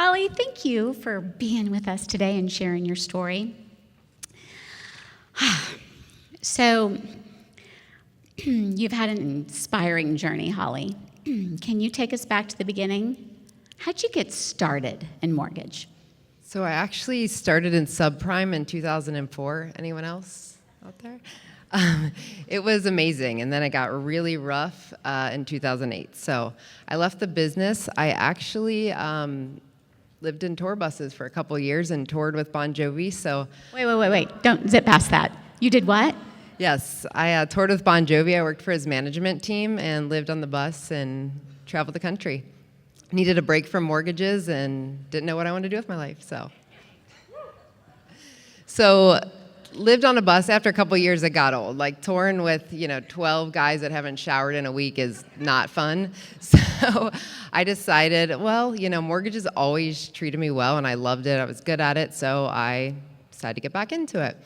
Holly, thank you for being with us today and sharing your story. So, you've had an inspiring journey, Holly. Can you take us back to the beginning? How'd you get started in mortgage? So I actually started in subprime in 2004. Anyone else out there? It was amazing, and then it got really rough in 2008. So I left the business. I actually lived in tour buses for a couple years and toured with Bon Jovi. So Wait. Don't zip past that. You did what? yes, I toured with Bon Jovi. I worked for his management team and lived on the bus and traveled the country. Needed a break from mortgages and didn't know what I wanted to do with my life. So lived on a bus. After a couple years, it got old. Like touring with 12 guys that haven't showered in a week is not fun. So I decided, well, mortgages always treated me well, and I loved it. I was good at it, so I decided to get back into it.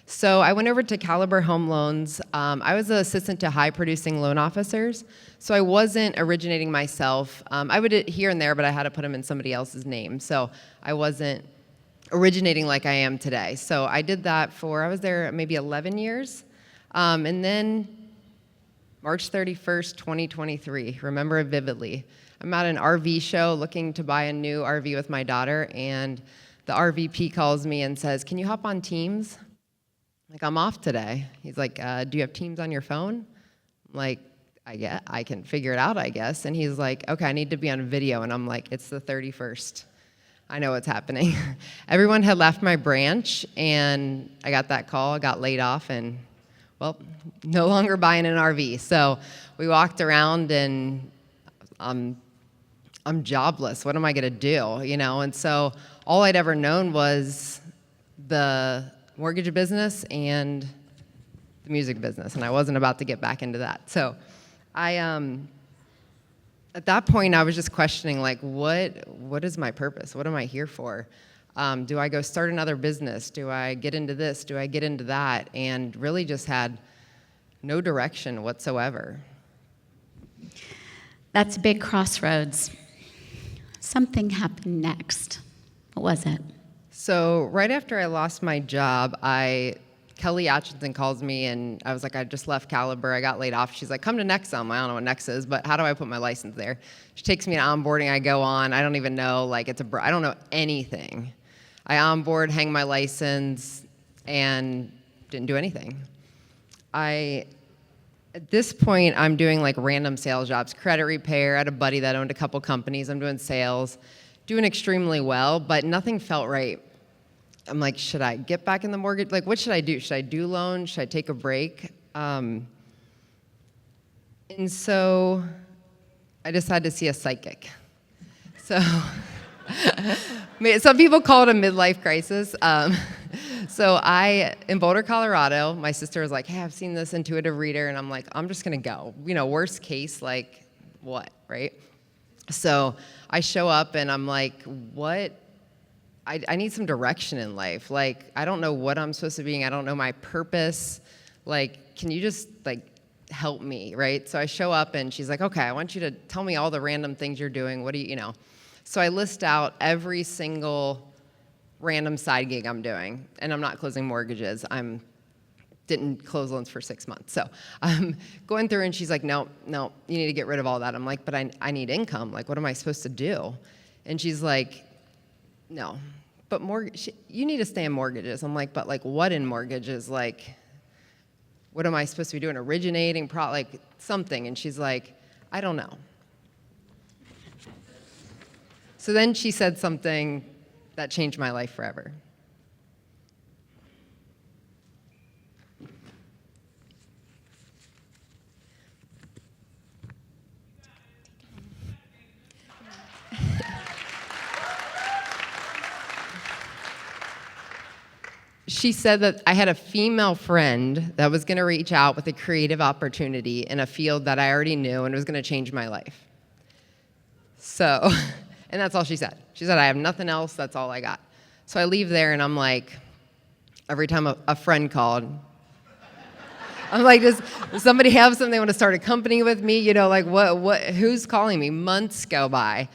So I went over to Caliber Home Loans. I was an assistant to high-producing loan officers, so I wasn't originating myself. I would here and there, but I had to put them in somebody else's name, so I wasn't originating like I am today. So I did that I was there maybe 11 years. And then March 31st, 2023, remember it vividly. I'm at an RV show looking to buy a new RV with my daughter, and the RVP calls me and says, "Can you hop on Teams?" Like, I'm off today. He's like, "Do you have Teams on your phone?" I'm like, I can figure it out, I guess. And he's like, "Okay, I need to be on video." And I'm like, "It's the 31st. I know what's happening." Everyone had left my branch, and I got that call. I got laid off, and, well, no longer buying an RV. So we walked around, and I'm jobless. What am I going to do? And so all I'd ever known was the mortgage business and the music business, and I wasn't about to get back into that. So at that point, I was just questioning, like, what is my purpose? What am I here for? Do I go start another business? Do I get into this? Do I get into that? And really just had no direction whatsoever. That's a big crossroads. Something happened next. What was it? So right after I lost my job, Kelly Atchison calls me, and I was like, I just left Caliber. I got laid off. She's like, "Come to NEXA." I'm like, "I don't know what NEXA is, but how do I put my license there?" She takes me to onboarding. I go on. I don't even know, like, I don't know anything. I onboard, hang my license, and didn't do anything. At this point, I'm doing like random sales jobs, credit repair. I had a buddy that owned a couple companies. I'm doing sales, doing extremely well, but nothing felt right. I'm like, should I get back in the mortgage? Like, what should I do? Should I do loans? Should I take a break? And so I decided to see a psychic. So some people call it a midlife crisis. So in Boulder, Colorado, my sister was like, "Hey, I've seen this intuitive reader." And I'm like, I'm just going to go. Worst case, like, what, right? So I show up, and I'm like, what? I need some direction in life. Like, I don't know what I'm supposed to be. I don't know my purpose. Like, can you just, like, help me, right? So I show up, and she's like, "Okay, I want you to tell me all the random things you're doing. What do you know?" So I list out every single random side gig I'm doing, and I'm not closing mortgages. Didn't close loans for 6 months. So I'm going through, and she's like, no, you need to get rid of all that. I'm like, but I need income. Like, what am I supposed to do? And she's like, no, but you need to stay in mortgages. I'm like, but like what in mortgages? Like, what am I supposed to be doing? Originating, like something. And she's like, I don't know. So then she said something that changed my life forever. She said that I had a female friend that was going to reach out with a creative opportunity in a field that I already knew and was going to change my life. So, and that's all she said. She said, I have nothing else, that's all I got. So I leave there, and I'm like, every time a friend called, I'm like, does somebody have something they want to start a company with me? Like, what, who's calling me? Months go by.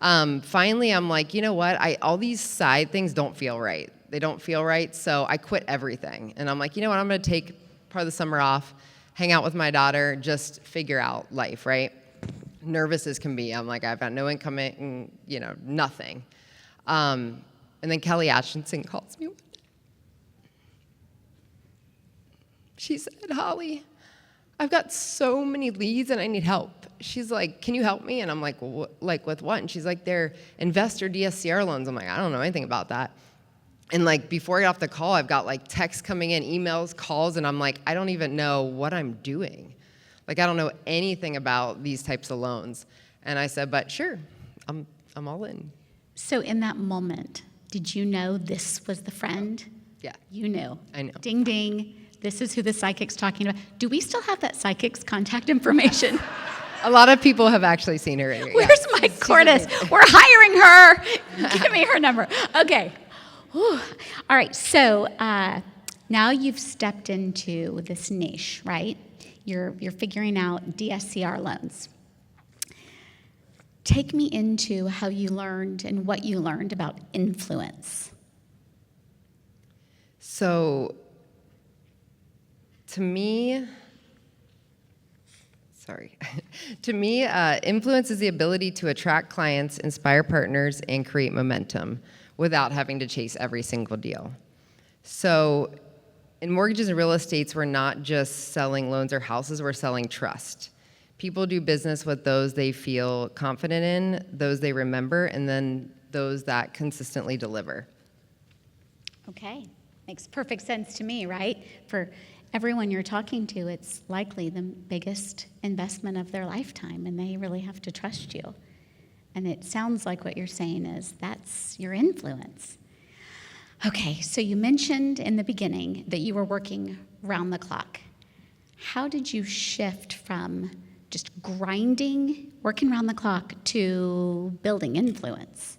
Finally, I'm like, you know what? All these side things don't feel right. They don't feel right, so I quit everything. And I'm like, you know what? I'm going to take part of the summer off, hang out with my daughter, just figure out life, right? Nervous as can be. I'm like, I've got no income, nothing. And then Kelly Atchison calls me. She said, Holly, I've got so many leads and I need help. She's like, can you help me? And I'm like, like with what? And she's like, they're investor DSCR loans. I'm like, I don't know anything about that. And like before I get off the call, I've got like texts coming in, emails, calls, and I'm like, I don't even know what I'm doing. Like I don't know anything about these types of loans. And I said, but sure, I'm all in. So in that moment, did you know this was the friend? Yeah. You knew. I know. Ding, ding. This is who the psychic's talking about. Do we still have that psychic's contact information? A lot of people have actually seen her. Where's Mike Cordes? We're hiring her. Give me her number. Okay. Whew. All right. So now you've stepped into this niche, right? You're figuring out DSCR loans. Take me into how you learned and what you learned about influence. So, to me, influence is the ability to attract clients, inspire partners, and create momentum without having to chase every single deal. So, in mortgages and real estates, we're not just selling loans or houses, we're selling trust. People do business with those they feel confident in, those they remember, and then those that consistently deliver. Okay. Makes perfect sense to me, right? For everyone you're talking to, it's likely the biggest investment of their lifetime, and they really have to trust you. And it sounds like what you're saying is that's your influence. Okay, so you mentioned in the beginning that you were working round the clock. How did you shift from just grinding, working round the clock, to building influence?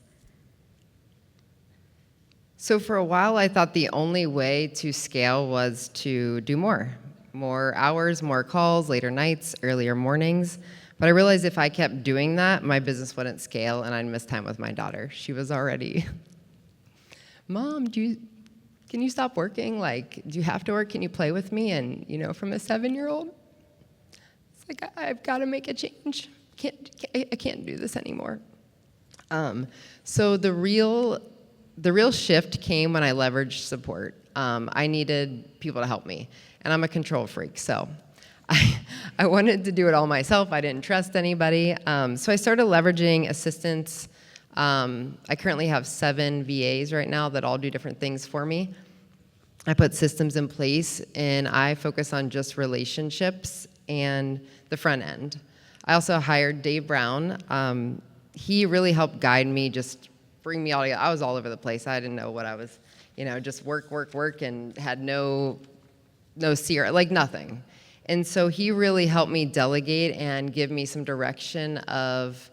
So for a while, I thought the only way to scale was to do more hours, more calls, later nights, earlier mornings. But I realized if I kept doing that, my business wouldn't scale and I'd miss time with my daughter. She was already, Mom, can you stop working? Like, do you have to work? Can you play with me? And, from a 7-year-old, it's like, I've got to make a change. I can't do this anymore. So the real shift came when I leveraged support. I needed people to help me, and I'm a control freak, so I wanted to do it all myself. I didn't trust anybody, so I started leveraging assistants. I currently have 7 VAs right now that all do different things for me. I put systems in place, and I focus on just relationships and the front end. I also hired Dave Brown. He really helped guide me, just bring me all together. I was all over the place. I didn't know what I was, just work, and had no CR, like nothing. And so he really helped me delegate and give me some direction of,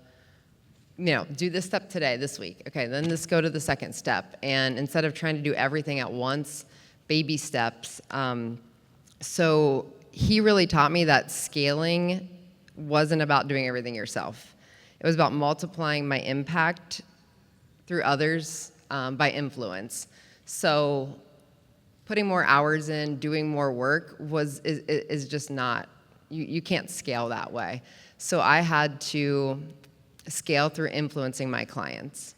do this step today, this week. Okay, then let's go to the second step. And instead of trying to do everything at once, baby steps. So he really taught me that scaling wasn't about doing everything yourself. It was about multiplying my impact through others by influence. So putting more hours in, doing more work is just not, you can't scale that way. So I had to scale through influencing my clients.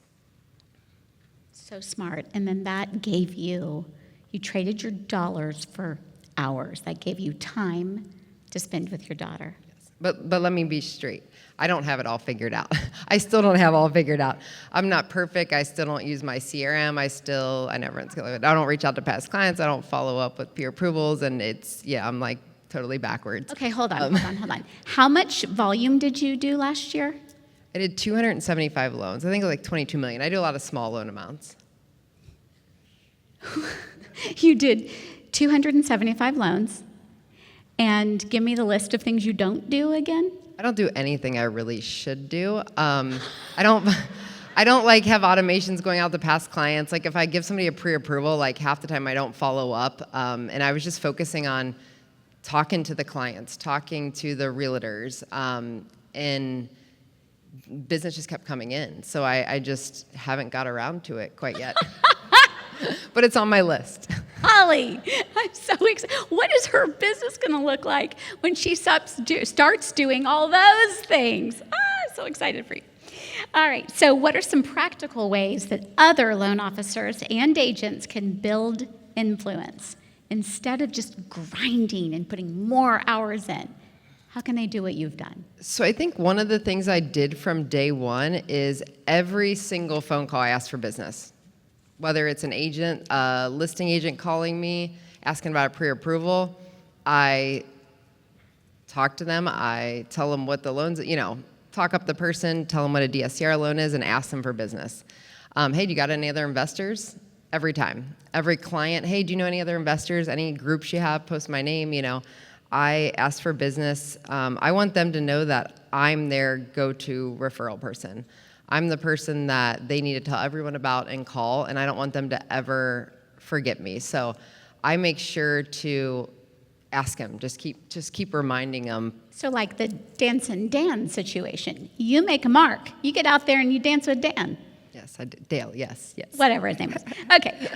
So smart. And then that gave you traded your dollars for hours. That gave you time to spend with your daughter. Yes. But let me be straight. I don't have it all figured out. I still don't have it all figured out. I'm not perfect. I still don't use my CRM. I don't reach out to past clients. I don't follow up with peer approvals. And I'm like totally backwards. Okay, hold on. How much volume did you do last year? I did 275 loans. I think it was like 22 million. I do a lot of small loan amounts. You did 275 loans. And give me the list of things you don't do again. I don't do anything I really should do. I don't like have automations going out to past clients. Like if I give somebody a pre-approval, like half the time I don't follow up. And I was just focusing on talking to the clients, talking to the realtors, and business just kept coming in. So I just haven't got around to it quite yet. But it's on my list. Holly, I'm so excited. What is her business going to look like when she starts doing all those things? So excited for you. All right, so what are some practical ways that other loan officers and agents can build influence instead of just grinding and putting more hours in? How can they do what you've done? So I think one of the things I did from day one is every single phone call I asked for business. Whether it's an agent, a listing agent calling me, asking about a pre-approval, I talk to them, I tell them what the loans, talk up the person, tell them what a DSCR loan is, and ask them for business. Hey, do you got any other investors? Every time. Every client, hey, do you know any other investors? Any groups you have? Post my name, I ask for business. I want them to know that I'm their go-to referral person. I'm the person that they need to tell everyone about and call, and I don't want them to ever forget me. So I make sure to ask them, just keep reminding them. So like the Dance and Dan situation. You make a mark. You get out there and you dance with Dan. Yes, I did. Dale, yes. Whatever his name is. Okay,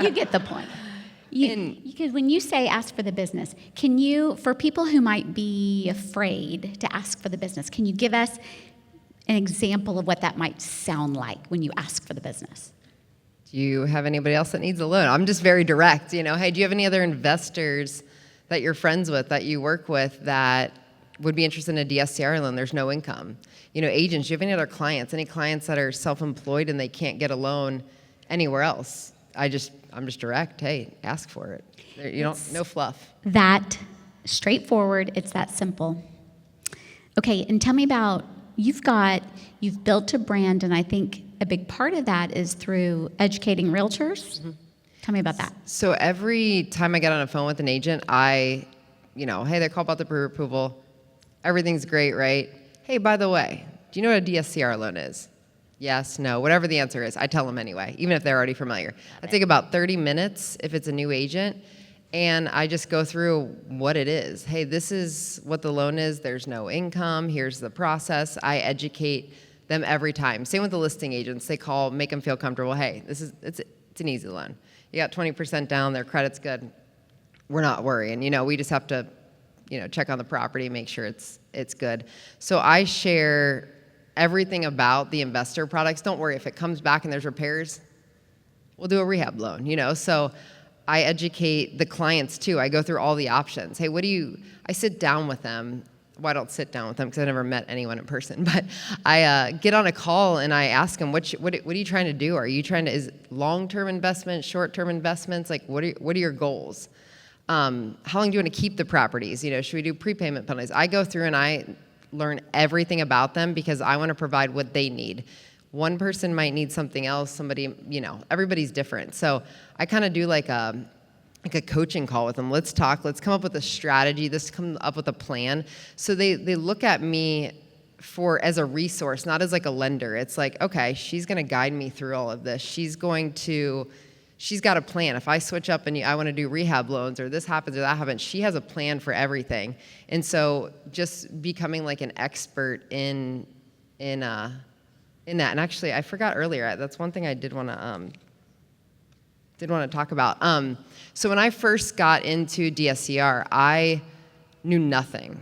you get the point. Because when you say ask for the business, can you, for people who might be afraid to ask for the business, can you give us an example of what that might sound like when you ask for the business? Do you have anybody else that needs a loan? I'm just very direct, hey, do you have any other investors that you're friends with, that you work with, that would be interested in a DSCR loan? There's no income. Agents, do you have any other clients, any clients that are self-employed and they can't get a loan anywhere else? I'm just direct. Hey, ask for it. No fluff. That straightforward. It's that simple. Okay, and tell me about, you've built a brand, and I think a big part of that is through educating realtors. Mm-hmm. Tell me about that. So every time I get on a phone with an agent, hey, they call about the pre-approval. Everything's great, right? Hey, by the way, do you know what a DSCR loan is? Yes, no, whatever the answer is, I tell them anyway, even if they're already familiar. I take about 30 minutes if it's a new agent, and I just go through what it is. Hey, this is what the loan is. There's no income. Here's the process. I educate them every time. Same with the listing agents. They call, make them feel comfortable. Hey, it's an easy loan. You got 20% down. Their credit's good. We're not worrying. We just have to, check on the property, make sure it's good. So I share everything about the investor products. Don't worry, if it comes back and there's repairs, we'll do a rehab loan, So I educate the clients too. I go through all the options. Hey, I sit down with them. Well, I don't sit down with them because I never met anyone in person, but I get on a call and I ask them, what are you trying to do? Are you trying to, is long-term investments, short-term investments? Like, what are your goals? How long do you want to keep the properties? Should we do prepayment penalties? I go through and I learn everything about them because I want to provide what they need. One person might need something else. Somebody, everybody's different. So I kind of do like a coaching call with them. Let's talk. Let's come up with a strategy. Let's come up with a plan. So they look at me as a resource, not as like a lender. It's like, okay, she's going to guide me through all of this. She's got a plan. If I switch up and I want to do rehab loans or this happens or that happens, she has a plan for everything. And so just becoming like an expert in that. And actually, I forgot earlier. That's one thing I did want to talk about. So when I first got into DSCR, I knew nothing,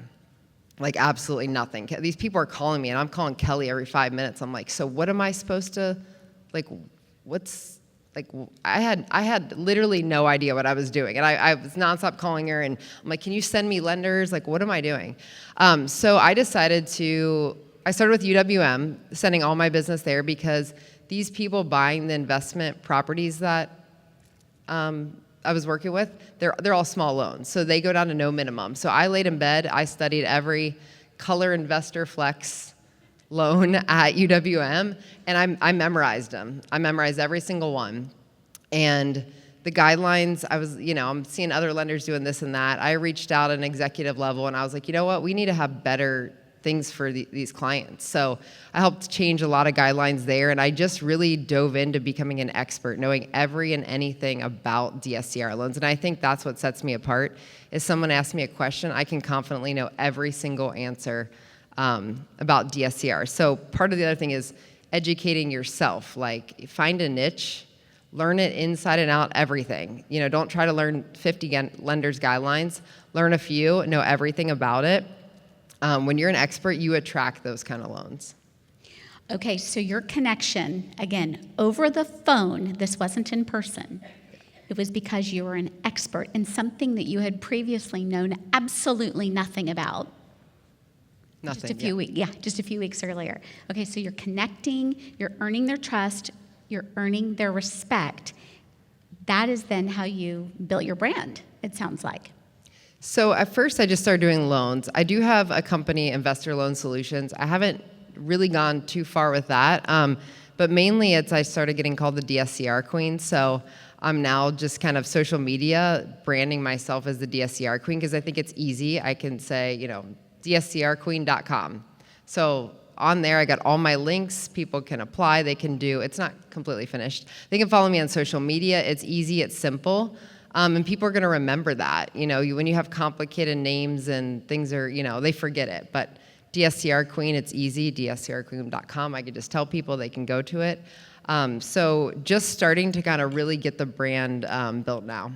like absolutely nothing. These people are calling me, and I'm calling Kelly every 5 minutes. I'm like, so what am I supposed to, I had literally no idea what I was doing, and I was nonstop calling her, and I'm like, can you send me lenders? Like, what am I doing? So I decided I started with UWM, sending all my business there because these people buying the investment properties that I was working with, they're all small loans, so they go down to no minimum. So I laid in bed, I studied every Color Investor Flex loan at UWM, and I memorized them. I memorized every single one. And the guidelines, I'm seeing other lenders doing this and that. I reached out at an executive level, and I was like, you know what? We need to have better things for these clients. So I helped change a lot of guidelines there, and I just really dove into becoming an expert, knowing every and anything about DSCR loans. And I think that's what sets me apart. If someone asks me a question, I can confidently know every single answer about DSCR. So part of the other thing is educating yourself. Like, find a niche, learn it inside and out, everything. Don't try to learn 50 lenders guidelines. Learn a few, know everything about it. When you're an expert, you attract those kind of loans. Okay, so your connection, again, over the phone, this wasn't in person. It was because you were an expert in something that you had previously known absolutely nothing about. Nothing. Just a few weeks earlier. Okay, so you're connecting, you're earning their trust, you're earning their respect. That is then how you built your brand, it sounds like. So at first, I just started doing loans. I do have a company, Investor Loan Solutions. I haven't really gone too far with that, but mainly I started getting called the DSCR queen. So I'm now just kind of social media branding myself as the DSCR queen because I think it's easy. I can say, DSCRqueen.com. So on there, I got all my links. People can apply. They can it's not completely finished. They can follow me on social media. It's easy. It's simple. And people are going to remember that. When you have complicated names and things they forget it. But DSCR Queen, it's easy, dscrqueen.com. I could just tell people they can go to it. So just starting to kind of really get the brand built now.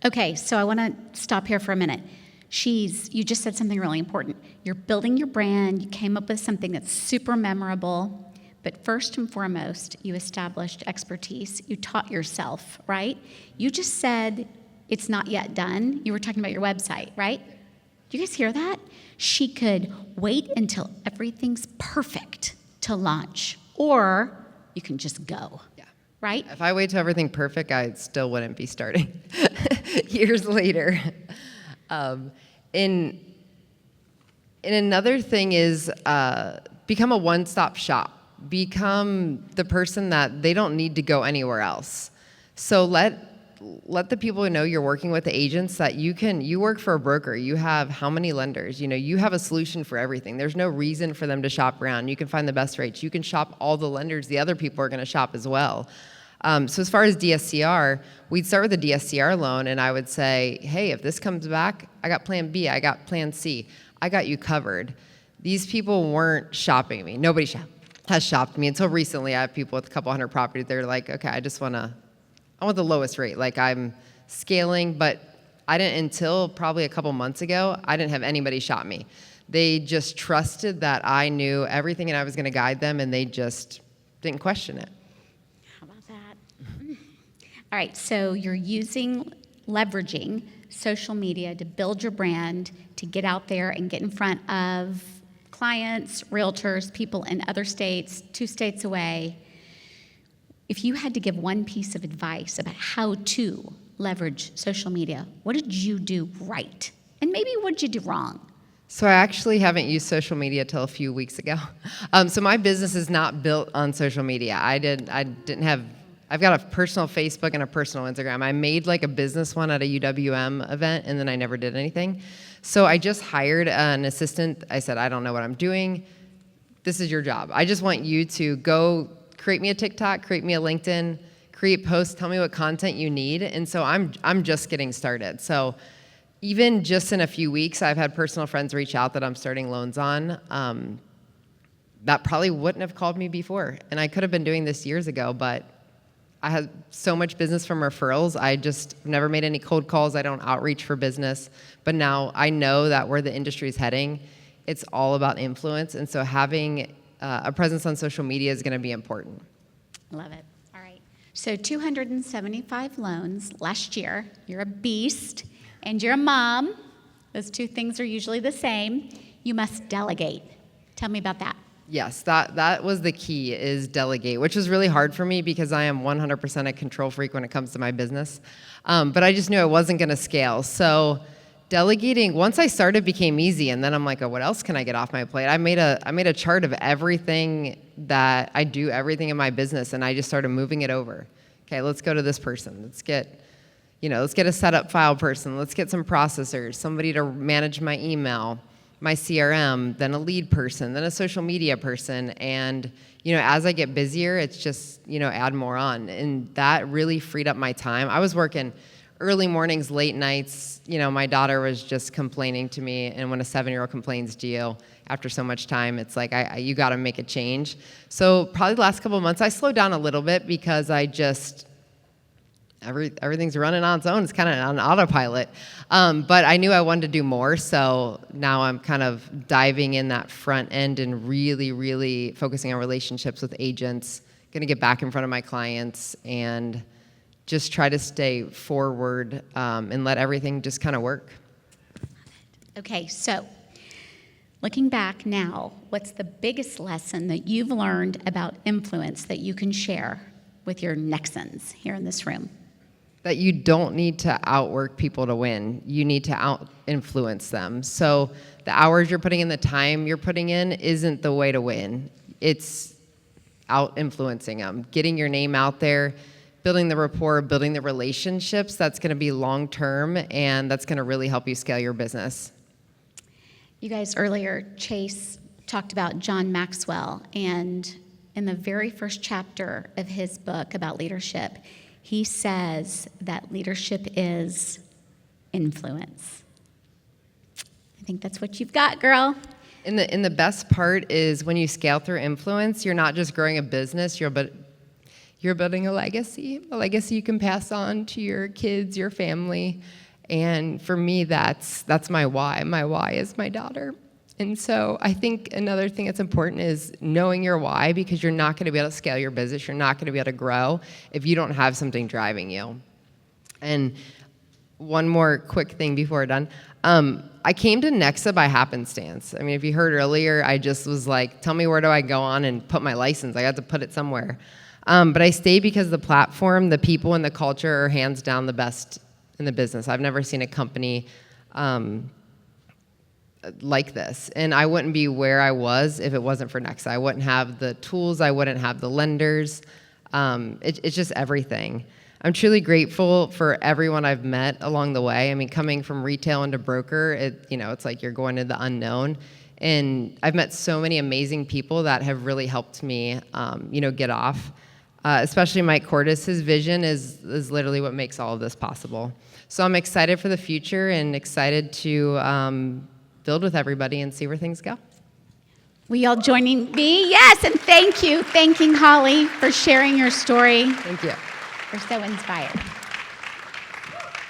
Okay, so I want to stop here for a minute. You just said something really important. You're building your brand. You came up with something that's super memorable. But first and foremost, you established expertise. You taught yourself, right? You just said it's not yet done. You were talking about your website, right? Do you guys hear that? She could wait until everything's perfect to launch, or you can just go. Yeah. Right? If I wait till everything perfect, I still wouldn't be starting years later. And another thing is become a one-stop shop. Become the person that they don't need to go anywhere else. So let the people know you're working with the agents that you work for a broker. You have how many lenders? You have a solution for everything. There's no reason for them to shop around. You can find the best rates. You can shop all the lenders the other people are going to shop as well. So as far as DSCR, we'd start with a DSCR loan, and I would say, hey, if this comes back, I got plan B, I got plan C. I got you covered. These people weren't shopping me. Nobody has shopped me until recently. I have people with a couple hundred properties. They're like, okay, I want the lowest rate. Like, I'm scaling, but I didn't until probably a couple months ago, I didn't have anybody shop me. They just trusted that I knew everything and I was going to guide them, and they just didn't question it. How about that? All right, so you're leveraging social media to build your brand, to get out there and get in front of clients, realtors, people in other states, 2 states away. If you had to give one piece of advice about how to leverage social media, what did you do right? And maybe what did you do wrong? So I actually haven't used social media till a few weeks ago. So my business is not built on social media. I've got a personal Facebook and a personal Instagram. I made like a business one at a UWM event, and then I never did anything. So I just hired an assistant. I said, I don't know what I'm doing. This is your job. I just want you to go create me a TikTok, create me a LinkedIn, create posts, tell me what content you need. And so I'm just getting started. So even just in a few weeks, I've had personal friends reach out that I'm starting loans on that probably wouldn't have called me before. And I could have been doing this years ago, but I had so much business from referrals. I just never made any cold calls. I don't outreach for business. But now I know that where the industry is heading, it's all about influence. And so having a presence on social media is going to be important. Love it. All right. So 275 loans last year. You're a beast, and you're a mom. Those 2 things are usually the same. You must delegate. Tell me about that. Yes, that was the key, is delegate, which was really hard for me because I am 100% a control freak when it comes to my business. But I just knew I wasn't going to scale. So delegating, once I started, became easy. And then I'm like, oh, what else can I get off my plate? I made a chart of everything that I do, everything in my business, and I just started moving it over. Okay, let's go to this person. Let's get a setup file person. Let's get some processors, somebody to manage my email, my CRM, then a lead person, then a social media person. And, as I get busier, it's just, add more on. And that really freed up my time. I was working early mornings, late nights, my daughter was just complaining to me, and when a 7-year-old complains to you after so much time, it's like, you got to make a change. So probably the last couple of months, I slowed down a little bit because I just, everything's running on its own. It's kind of on autopilot. But I knew I wanted to do more, so now I'm kind of diving in that front end and really, really focusing on relationships with agents, going to get back in front of my clients and just try to stay forward and let everything just kind of work. Okay, so looking back now, what's the biggest lesson that you've learned about influence that you can share with your Nexans here in this room? That you don't need to outwork people to win. You need to out-influence them. So the hours you're putting in, the time you're putting in isn't the way to win. It's out-influencing them, getting your name out there, building the rapport, building the relationships. That's going to be long-term, and that's going to really help you scale your business. You guys earlier, Chase talked about John Maxwell, and in the very first chapter of his book about leadership, he says that leadership is influence. I think that's what you've got, girl. And the best part is when you scale through influence, you're not just growing a business, you're building a legacy you can pass on to your kids, your family. And for me, that's my why. My why is my daughter. And so I think another thing that's important is knowing your why, because you're not going to be able to scale your business. You're not going to be able to grow if you don't have something driving you. And one more quick thing before we're done. I came to NEXA by happenstance. I mean, if you heard earlier, I just was like, tell me where do I go on and put my license? I got to put it somewhere. But I stayed because the platform, the people, and the culture are hands down the best in the business. I've never seen a company like this. And I wouldn't be where I was if it wasn't for NEXA. I wouldn't have the tools. I wouldn't have the lenders. It's just everything. I'm truly grateful for everyone I've met along the way. I mean, coming from retail into broker, it's like you're going to the unknown. And I've met so many amazing people that have really helped me, get off. Especially Mike Cordes. His vision is literally what makes all of this possible. So I'm excited for the future and excited to build with everybody and see where things go. Will you all joining me? Yes, and thank you. Thanking Holly for sharing your story. Thank you. We're so inspired.